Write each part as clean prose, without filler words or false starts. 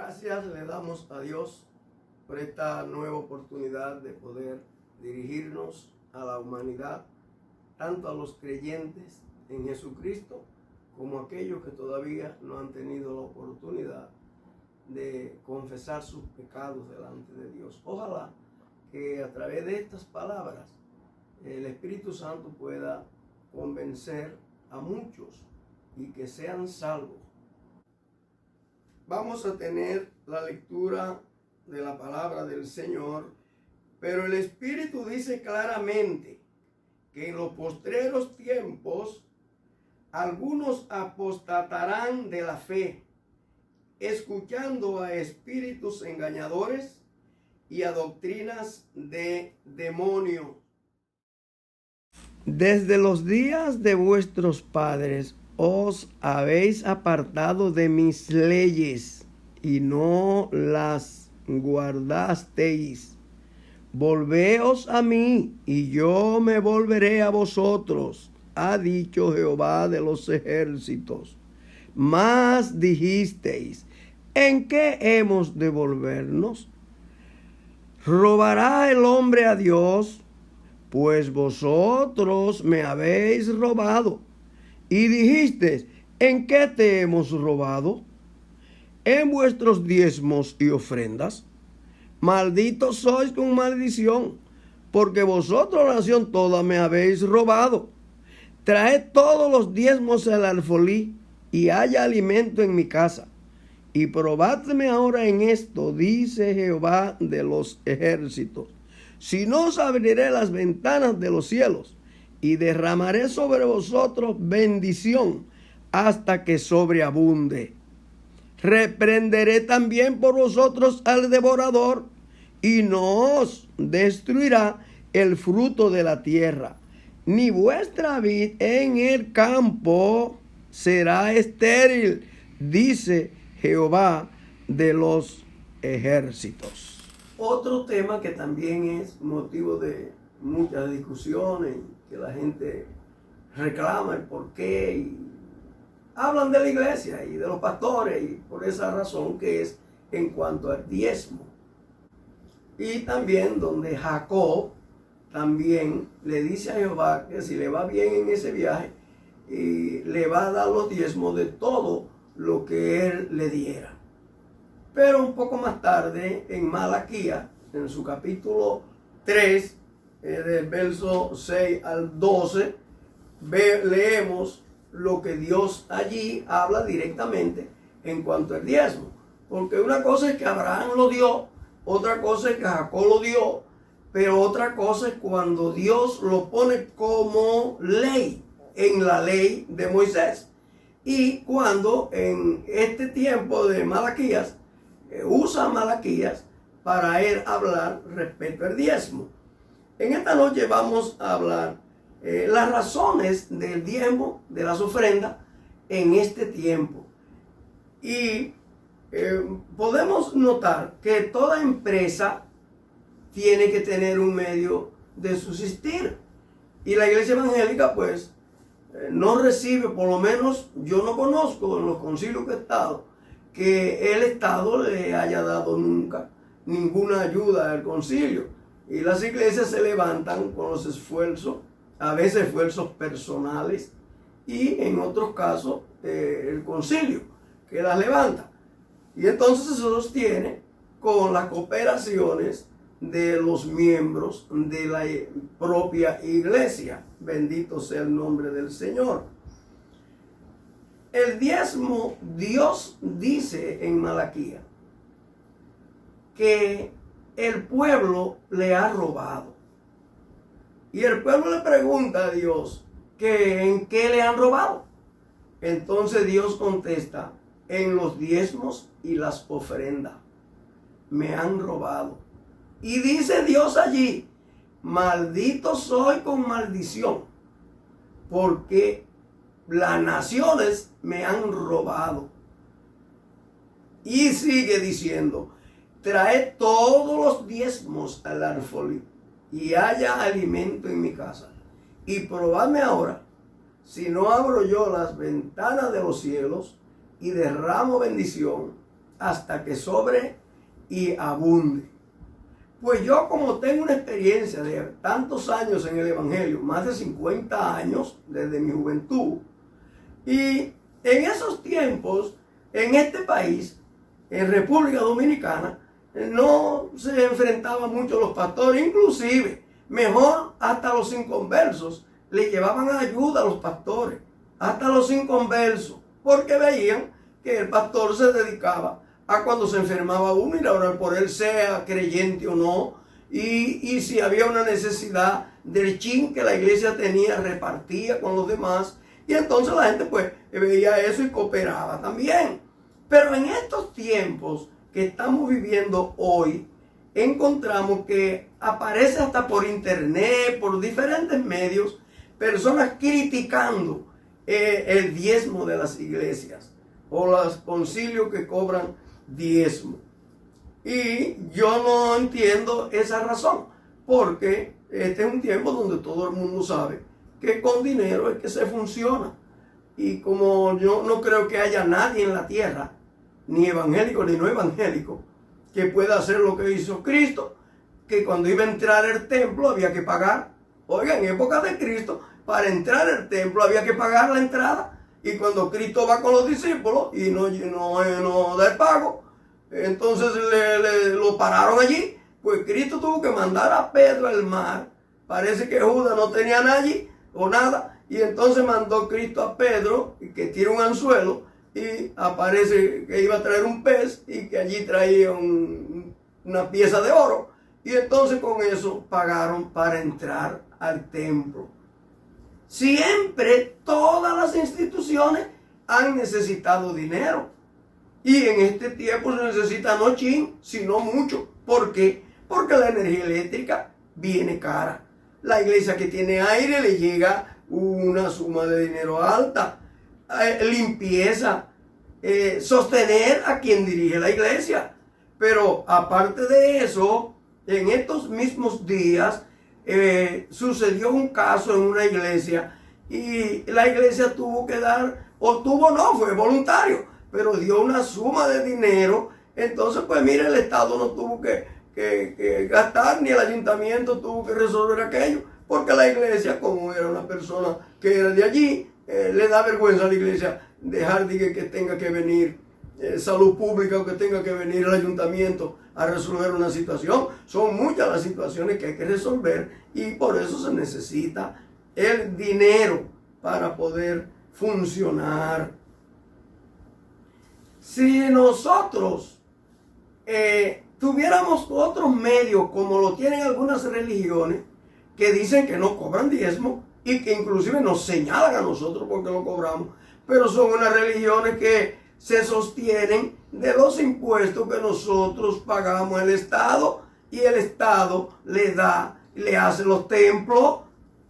Gracias le damos a Dios por esta nueva oportunidad de poder dirigirnos a la humanidad, tanto a los creyentes en Jesucristo como a aquellos que todavía no han tenido la oportunidad de confesar sus pecados delante de Dios. Ojalá que a través de estas palabras el Espíritu Santo pueda convencer a muchos y que sean salvos. Vamos a tener la lectura de la palabra del Señor, pero el Espíritu dice claramente que en los postreros tiempos algunos apostatarán de la fe, escuchando a espíritus engañadores y a doctrinas de demonios. Desde los días de vuestros padres os habéis apartado de mis leyes y no las guardasteis. Volveos a mí y yo me volveré a vosotros, ha dicho Jehová de los ejércitos. Mas dijisteis, ¿en qué hemos de volvernos? ¿Robará el hombre a Dios? Pues vosotros me habéis robado. Y dijisteis, ¿en qué te hemos robado? En vuestros diezmos y ofrendas. Malditos sois con maldición, porque vosotros, nación toda, me habéis robado. Traed todos los diezmos al alfolí, y haya alimento en mi casa. Y probadme ahora en esto, dice Jehová de los ejércitos. Si no os abriré las ventanas de los cielos, y derramaré sobre vosotros bendición hasta que sobreabunde. Reprenderé también por vosotros al devorador, y no os destruirá el fruto de la tierra, ni vuestra vid en el campo será estéril, dice Jehová de los ejércitos. Otro tema que también es motivo de muchas discusiones, que la gente reclama el por qué, y hablan de la iglesia y de los pastores, y por esa razón que es en cuanto al diezmo. Y también donde Jacob también le dice a Jehová que si le va bien en ese viaje, y le va a dar los diezmos de todo lo que él le diera. Pero un poco más tarde, en Malaquías, en su capítulo 3, del verso 6 al 12, leemos lo que Dios allí habla directamente en cuanto al diezmo. Porque una cosa es que Abraham lo dio, otra cosa es que Jacob lo dio, pero otra cosa es cuando Dios lo pone como ley, en la ley de Moisés. Y cuando en este tiempo de Malaquías, usa Malaquías para él hablar respecto al diezmo. En esta noche vamos a hablar las razones del diezmo, de las ofrendas en este tiempo. Y podemos notar que toda empresa tiene que tener un medio de subsistir. Y la iglesia evangélica pues no recibe, por lo menos yo no conozco en los concilios que he estado, que el Estado le haya dado nunca ninguna ayuda al concilio. Y las iglesias se levantan con los esfuerzos, a veces esfuerzos personales, y en otros casos el concilio que las levanta. Y entonces se sostiene con las cooperaciones de los miembros de la propia iglesia. Bendito sea el nombre del Señor. El diezmo, Dios dice en Malaquías que el pueblo le ha robado. Y el pueblo le pregunta a Dios que en qué le han robado. Entonces Dios contesta, en los diezmos y las ofrendas me han robado. Y dice Dios allí, maldito soy con maldición, porque las naciones me han robado. Y sigue diciendo, trae todos los diezmos al alfolí, y haya alimento en mi casa. Y probadme ahora, si no abro yo las ventanas de los cielos, y derramo bendición, hasta que sobre y abunde. Pues yo, como tengo una experiencia de tantos años en el Evangelio, más de 50 años desde mi juventud, y en esos tiempos, en este país, en República Dominicana, no se enfrentaban mucho los pastores, inclusive, mejor hasta los inconversos le llevaban ayuda a los pastores, hasta los inconversos, porque veían que el pastor se dedicaba a cuando se enfermaba uno ir a orar por él, sea creyente o no, y si había una necesidad del chin que la iglesia tenía, repartía con los demás, y entonces la gente pues veía eso y cooperaba también. Pero en estos tiempos que estamos viviendo hoy, encontramos que aparece hasta por internet, por diferentes medios, personas criticando el diezmo de las iglesias o los concilios que cobran diezmo. Y yo no entiendo esa razón, porque este es un tiempo donde todo el mundo sabe que con dinero es que se funciona. Y como yo no creo que haya nadie en la tierra, ni evangélico ni no evangélico, que pueda hacer lo que hizo Cristo, que cuando iba a entrar al templo había que pagar. Oiga, en época de Cristo, para entrar al templo había que pagar la entrada. Y cuando Cristo va con los discípulos y no da el pago, entonces lo pararon allí. Pues Cristo tuvo que mandar a Pedro al mar. Parece que Judas no tenía nadie o nada. Y entonces mandó Cristo a Pedro, que tira un anzuelo, y aparece que iba a traer un pez y que allí traía una pieza de oro. Y entonces con eso pagaron para entrar al templo. Siempre todas las instituciones han necesitado dinero. Y en este tiempo se necesita no chin, sino mucho. ¿Por qué? Porque la energía eléctrica viene cara. La iglesia que tiene aire le llega una suma de dinero alta. Limpieza, sostener a quien dirige la iglesia. Pero aparte de eso, en estos mismos días sucedió un caso en una iglesia y la iglesia tuvo que dar, fue voluntario, pero dio una suma de dinero. Entonces, pues mire, el Estado no tuvo que gastar, ni el ayuntamiento tuvo que resolver aquello, porque la iglesia, como era una persona que era de allí, le da vergüenza a la iglesia dejar que tenga que venir salud pública o que tenga que venir el ayuntamiento a resolver una situación. Son muchas las situaciones que hay que resolver y por eso se necesita el dinero para poder funcionar. Si nosotros tuviéramos otros medios como lo tienen algunas religiones que dicen que no cobran diezmo y que inclusive nos señalan a nosotros porque lo cobramos, pero son unas religiones que se sostienen de los impuestos que nosotros pagamos al Estado, y el Estado le hace los templos,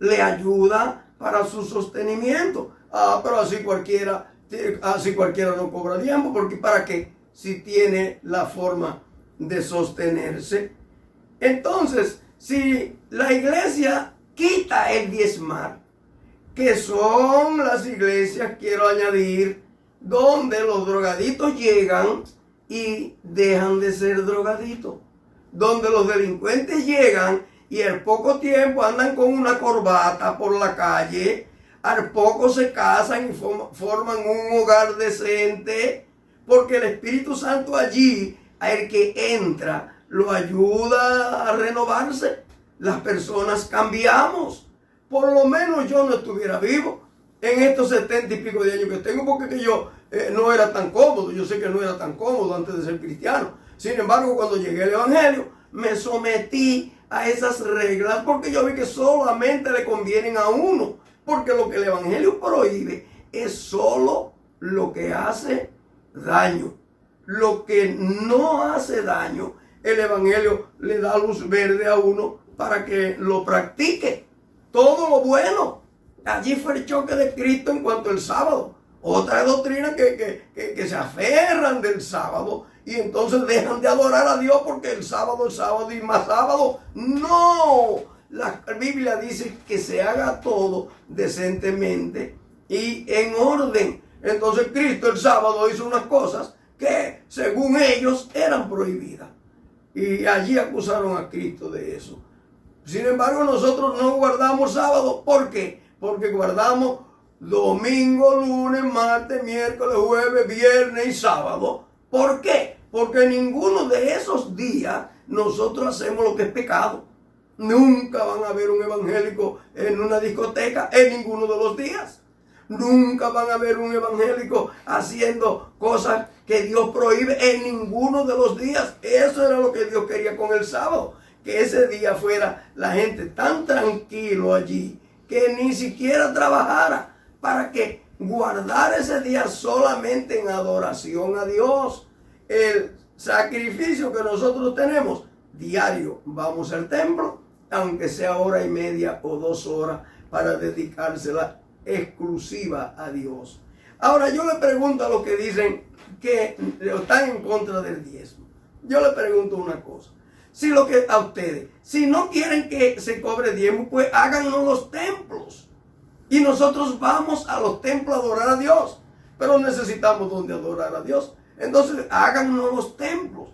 le ayuda para su sostenimiento. Pero así cualquiera no cobra diezmo, porque ¿para qué? Si tiene la forma de sostenerse. Entonces, si la iglesia quita el diezmar, que son las iglesias, quiero añadir, donde los drogaditos llegan y dejan de ser drogaditos, donde los delincuentes llegan y al poco tiempo andan con una corbata por la calle, al poco se casan y forman un hogar decente, porque el Espíritu Santo allí, al que entra, lo ayuda a renovarse. Las personas cambiamos. Por lo menos yo no estuviera vivo en estos 70 y pico de años que tengo, porque yo no era tan cómodo. Yo sé que no era tan cómodo antes de ser cristiano. Sin embargo, cuando llegué al Evangelio, me sometí a esas reglas porque yo vi que solamente le convienen a uno. Porque lo que el Evangelio prohíbe es solo lo que hace daño. Lo que no hace daño, el Evangelio le da luz verde a uno para que lo practique. Todo lo bueno. Allí fue el choque de Cristo en cuanto al sábado. Otra doctrina que se aferran del sábado y entonces dejan de adorar a Dios porque el sábado y más sábado. No, la Biblia dice que se haga todo decentemente y en orden. Entonces Cristo el sábado hizo unas cosas que según ellos eran prohibidas. Y allí acusaron a Cristo de eso. Sin embargo, nosotros no guardamos sábado. ¿Por qué? Porque guardamos domingo, lunes, martes, miércoles, jueves, viernes y sábado. ¿Por qué? Porque ninguno de esos días nosotros hacemos lo que es pecado. Nunca van a ver un evangélico en una discoteca en ninguno de los días. Nunca van a ver un evangélico haciendo cosas que Dios prohíbe en ninguno de los días. Eso era lo que Dios quería con el sábado. Que ese día fuera la gente tan tranquilo allí que ni siquiera trabajara, para que guardara ese día solamente en adoración a Dios. El sacrificio que nosotros tenemos diario, vamos al templo, aunque sea hora y media o 2 horas, para dedicársela exclusiva a Dios. Ahora yo le pregunto a los que dicen que están en contra del diezmo. Yo le pregunto una cosa. Si a ustedes, si no quieren que se cobre diezmo, pues háganlo los templos. Y nosotros vamos a los templos a adorar a Dios. Pero necesitamos donde adorar a Dios. Entonces háganlo los templos.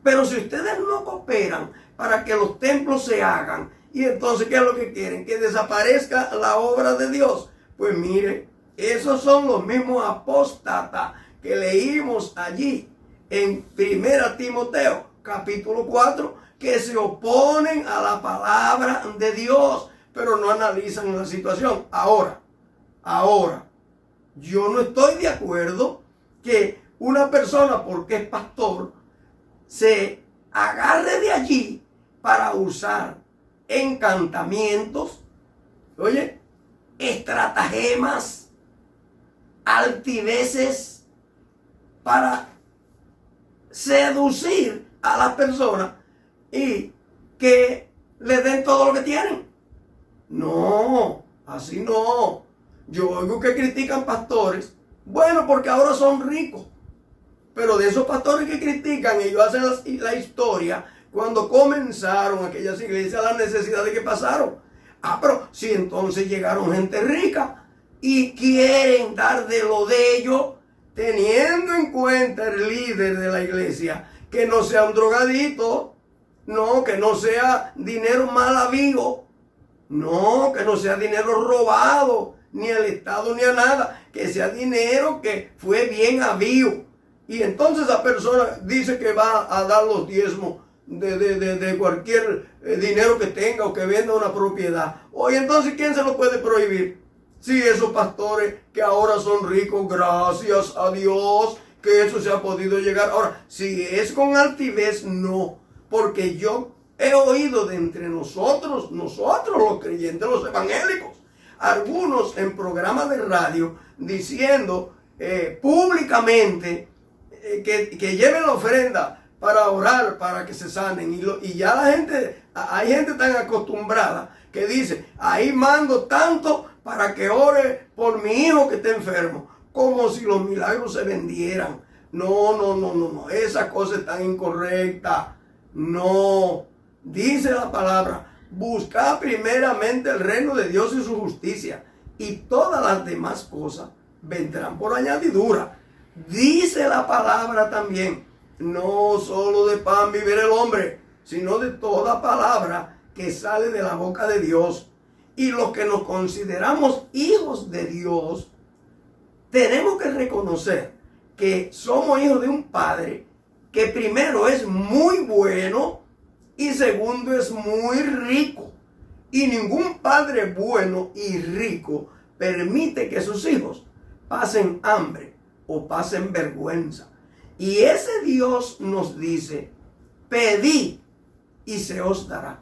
Pero si ustedes no cooperan para que los templos se hagan, y entonces ¿qué es lo que quieren? Que desaparezca la obra de Dios. Pues mire, esos son los mismos apóstatas que leímos allí en 1 Timoteo capítulo 4, que se oponen a la palabra de Dios, pero no analizan la situación. Ahora, yo no estoy de acuerdo que una persona, porque es pastor, se agarre de allí para usar encantamientos, oye, estratagemas, altiveces, para seducir a las personas y que le den todo lo que tienen. No, así no. Yo oigo que critican pastores, bueno, porque ahora son ricos. Pero de esos pastores que critican, ellos hacen la historia cuando comenzaron aquellas iglesias, las necesidades que pasaron. Pero si entonces llegaron gente rica y quieren dar de lo de ellos, teniendo en cuenta el líder de la iglesia, que no sea un drogadito, no, que no sea dinero mal habido, no, que no sea dinero robado, ni al Estado ni a nada, que sea dinero que fue bien habido. Y entonces esa persona dice que va a dar los diezmos de cualquier dinero que tenga o que venda una propiedad. Oye, entonces ¿quién se lo puede prohibir? Si esos pastores que ahora son ricos, gracias a Dios que eso se ha podido llegar. Ahora, si es con altivez, no. Porque yo he oído de entre nosotros los creyentes, los evangélicos, algunos en programas de radio diciendo públicamente que lleven la ofrenda para orar, para que se sanen. Y ya la gente, hay gente tan acostumbrada que dice, ahí mando tanto para que ore por mi hijo que está enfermo, como si los milagros se vendieran. No, esa cosa es tan incorrecta. No, dice la palabra, buscad primeramente el reino de Dios y su justicia, y todas las demás cosas vendrán por añadidura. Dice la palabra también, no solo de pan vivirá el hombre, sino de toda palabra que sale de la boca de Dios. Y los que nos consideramos hijos de Dios, tenemos que reconocer que somos hijos de un Padre que primero es muy bueno y segundo es muy rico. Y ningún padre bueno y rico permite que sus hijos pasen hambre o pasen vergüenza. Y ese Dios nos dice, pedid y se os dará.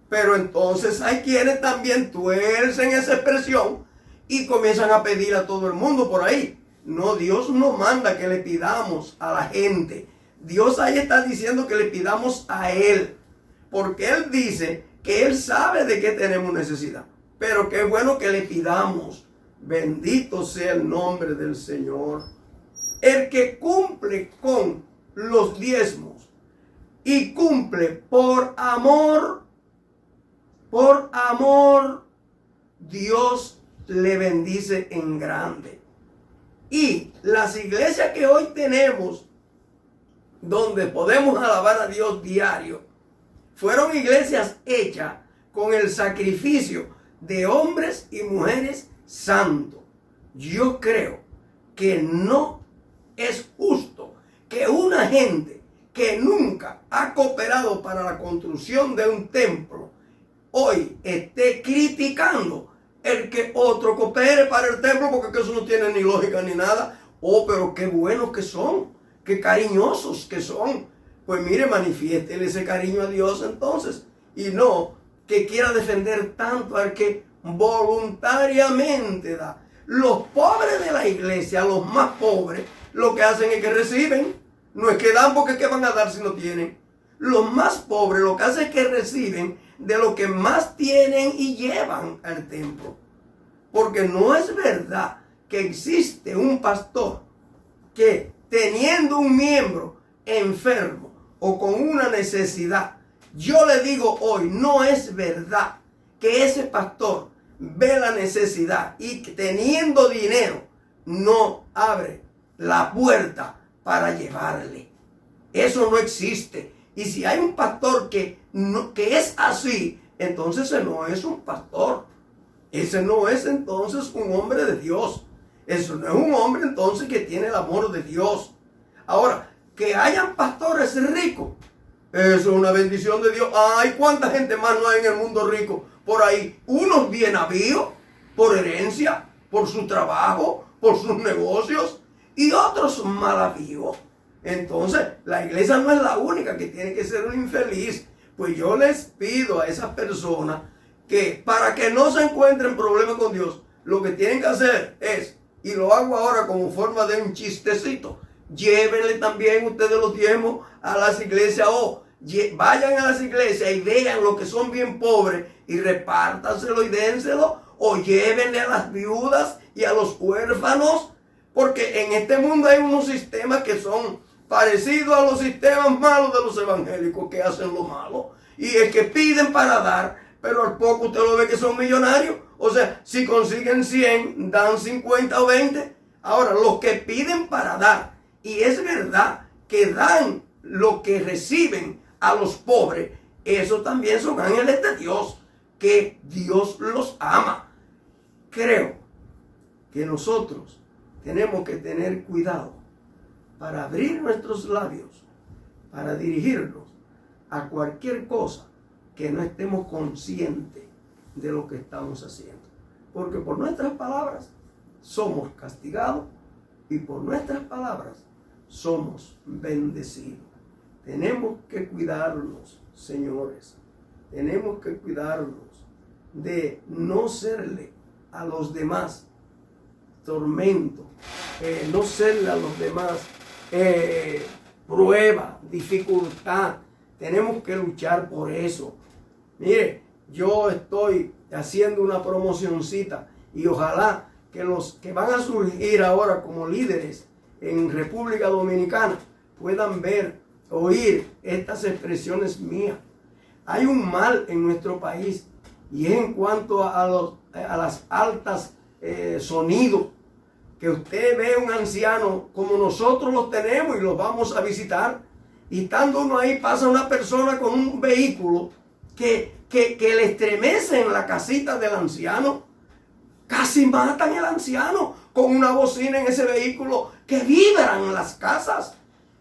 Pero entonces hay quienes también tuercen esa expresión y comienzan a pedir a todo el mundo por ahí. No, Dios no manda que le pidamos a la gente. Dios ahí está diciendo que le pidamos a Él. Porque Él dice que Él sabe de qué tenemos necesidad. Pero qué bueno que le pidamos. Bendito sea el nombre del Señor. El que cumple con los diezmos y cumple por amor, Dios le bendice en grande. Y las iglesias que hoy tenemos, donde podemos alabar a Dios diario, fueron iglesias hechas con el sacrificio de hombres y mujeres santos. Yo creo que no es justo que una gente que nunca ha cooperado para la construcción de un templo hoy esté criticando el que otro coopere para el templo, porque eso no tiene ni lógica ni nada. Oh, pero qué buenos que son, qué cariñosos que son. Pues mire, manifiéstele ese cariño a Dios entonces, y no que quiera defender tanto al que voluntariamente da. Los pobres de la iglesia, los más pobres, lo que hacen es que reciben. No es que dan, porque ¿qué van a dar si no tienen? Los más pobres lo que hacen es que reciben de lo que más tienen y llevan al templo. Porque no es verdad que existe un pastor que, teniendo un miembro enfermo o con una necesidad, yo le digo hoy, no es verdad que ese pastor ve la necesidad y que, teniendo dinero, no abre la puerta para llevarle. Eso no existe. Y si hay un pastor que es así, entonces ese no es un pastor. Ese no es entonces un hombre de Dios. Eso no es un hombre entonces que tiene el amor de Dios. Ahora, que hayan pastores ricos, eso es una bendición de Dios. Ay, ¿cuánta gente más no hay en el mundo rico por ahí? Unos bien habidos, por herencia, por su trabajo, por sus negocios, y otros mal habidos. Entonces, la iglesia no es la única que tiene que ser un infeliz. Pues yo les pido a esas personas que, para que no se encuentren problemas con Dios, lo que tienen que hacer es, y lo hago ahora como forma de un chistecito, llévenle también ustedes los diezmos a las iglesias, o vayan a las iglesias y vean los que son bien pobres y repártanselo y dénselo, o llévenle a las viudas y a los huérfanos, porque en este mundo hay unos sistemas que son parecidos a los sistemas malos de los evangélicos, que hacen lo malo, y es que piden para dar, pero al poco usted lo ve que son millonarios. O sea, si consiguen 100, dan 50 o 20. Ahora, los que piden para dar, y es verdad que dan lo que reciben a los pobres, eso también son ángeles de Dios, que Dios los ama. Creo que nosotros tenemos que tener cuidado para abrir nuestros labios, para dirigirnos a cualquier cosa que no estemos conscientes de lo que estamos haciendo. Porque por nuestras palabras somos castigados y por nuestras palabras somos bendecidos. Tenemos que cuidarnos, señores. Tenemos que cuidarnos de no serle a los demás tormento, no serle a los demás prueba, dificultad. Tenemos que luchar por eso. Mire, yo estoy haciendo una promocioncita y ojalá que los que van a surgir ahora como líderes en República Dominicana puedan ver, oír estas expresiones mías. Hay un mal en nuestro país, y es en cuanto a las altas sonidos, que usted ve un anciano como nosotros los tenemos y los vamos a visitar, y estando uno ahí pasa una persona con un vehículo que le estremece en la casita del anciano. Casi matan al anciano con una bocina en ese vehículo que vibran en las casas.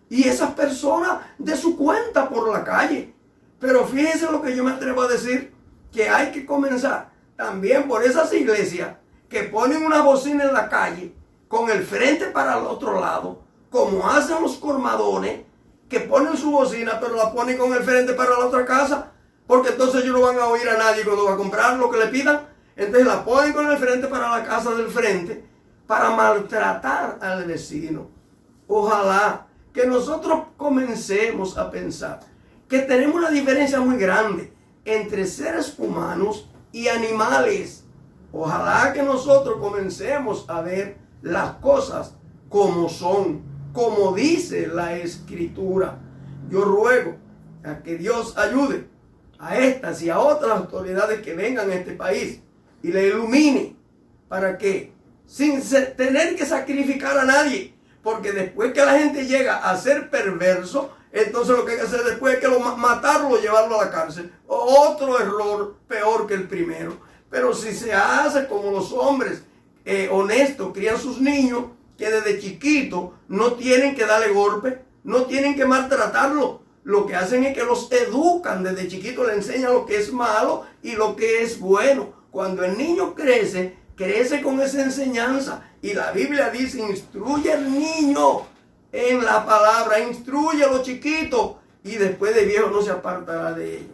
Y esas personas de su cuenta por la calle. Pero fíjense lo que yo me atrevo a decir, que hay que comenzar también por esas iglesias que ponen una bocina en la calle con el frente para el otro lado, como hacen los colmadones, que ponen su bocina pero la ponen con el frente para la otra casa, porque entonces ellos no van a oír a nadie cuando va a comprar lo que le pidan. Entonces la ponen con el frente para la casa del frente, para maltratar al vecino. Ojalá que nosotros comencemos a pensar que tenemos una diferencia muy grande entre seres humanos y animales. Ojalá que nosotros comencemos a ver las cosas como son, como dice la Escritura. Yo ruego a que Dios ayude a estas y a otras autoridades que vengan a este país y le ilumine para que sin tener que sacrificar a nadie. Porque después que la gente llega a ser perverso, entonces lo que hay que hacer después es que matarlo, llevarlo a la cárcel. Otro error peor que el primero. Pero si se hace como los hombres honestos crían sus niños, que desde chiquitos no tienen que darle golpe, no tienen que maltratarlo. Lo que hacen es que los educan desde chiquitos, le enseñan lo que es malo y lo que es bueno. Cuando el niño crece, crece con esa enseñanza. Y la Biblia dice, instruye al niño en la palabra, instruye a los chiquitos y después de viejo no se apartará de ellos.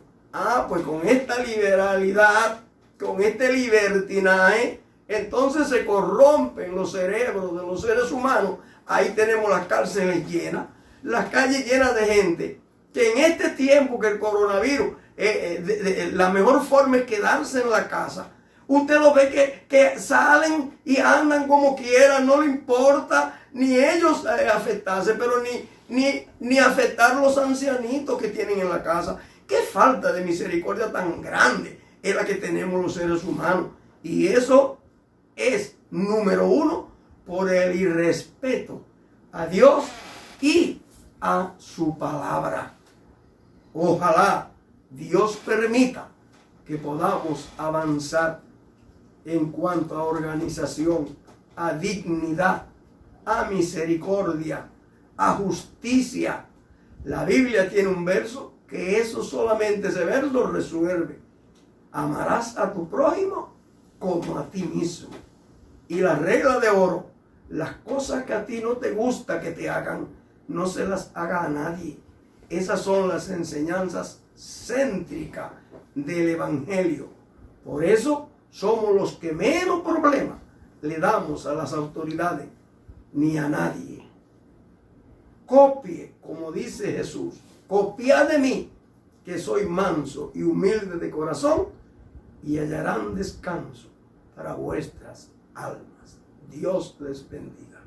Pues con esta liberalidad, con este libertinaje, entonces se corrompen los cerebros de los seres humanos. Ahí tenemos las cárceles llenas, las calles llenas de gente, que en este tiempo que el coronavirus, la mejor forma es quedarse en la casa. Usted lo ve que salen y andan como quieran, no le importa ni ellos afectarse, pero ni afectar los ancianitos que tienen en la casa. Qué falta de misericordia tan grande es la que tenemos los seres humanos. Y eso es, número uno, por el irrespeto a Dios y a su palabra. Ojalá Dios permita que podamos avanzar en cuanto a organización, a dignidad, a misericordia, a justicia. La Biblia tiene un verso que eso solamente ese verso resuelve. Amarás a tu prójimo como a ti mismo. Y la regla de oro, las cosas que a ti no te gusta que te hagan, no se las haga a nadie. Esas son las enseñanzas céntricas del Evangelio. Por eso somos los que menos problemas le damos a las autoridades, ni a nadie. Copie, como dice Jesús, copiad de mí, que soy manso y humilde de corazón, y hallarán descanso para vuestras almas. Dios les bendiga.